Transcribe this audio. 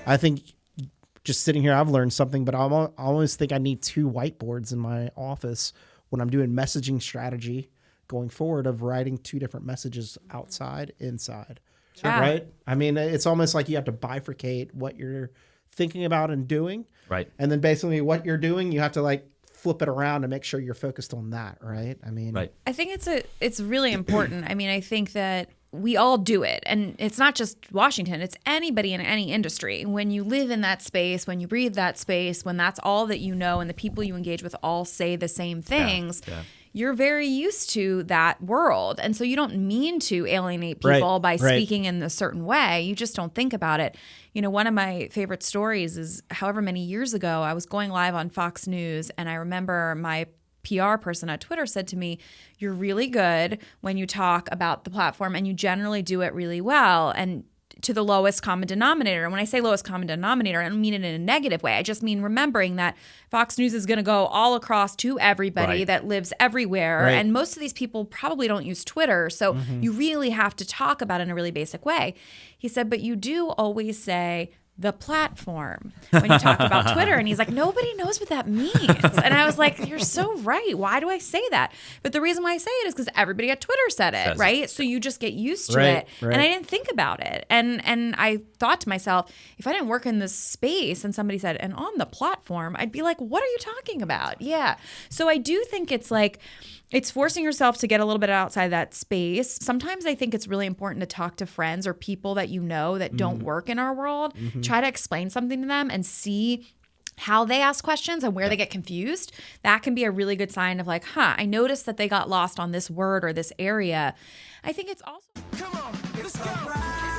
I think just sitting here, I've learned something, but I always think I need 2 whiteboards in my office when I'm doing messaging strategy going forward of writing 2 different messages outside, inside. Yeah. Right? I mean, it's almost like you have to bifurcate what you're thinking about and doing. Right. And then basically what you're doing, you have to like flip it around to make sure you're focused on that. Right. I mean, Right. I think it's really important. I mean, I think that we all do it. And it's not just Washington, it's anybody in any industry. When you live in that space, when you breathe that space, when that's all that you know and the people you engage with all say the same things, you're very used to that world. And so you don't mean to alienate people by speaking in a certain way. You just don't think about it. You know, one of my favorite stories is however many years ago, I was going live on Fox News, and I remember my PR person at Twitter said to me, "You're really good when you talk about the platform, and you generally do it really well, and to the lowest common denominator." And when I say lowest common denominator, I don't mean it in a negative way. I just mean remembering that Fox News is going to go all across to everybody that lives everywhere. Right. And most of these people probably don't use Twitter. So you really have to talk about it in a really basic way. He said, but you do always say the platform when you talk about Twitter. And he's like, nobody knows what that means. And I was like, you're so right. Why do I say that? But the reason why I say it is because everybody at Twitter said it, right? So you just get used to it. Right. And I didn't think about it. And I thought to myself, if I didn't work in this space and somebody said, and on the platform, I'd be like, what are you talking about? Yeah. So I do think it's like, it's forcing yourself to get a little bit outside that space. Sometimes I think it's really important to talk to friends or people that you know that don't work in our world. Try to explain something to them and see how they ask questions and where they get confused. That can be a really good sign of like, I noticed that they got lost on this word or this area. I think it's also... Come on, let's go.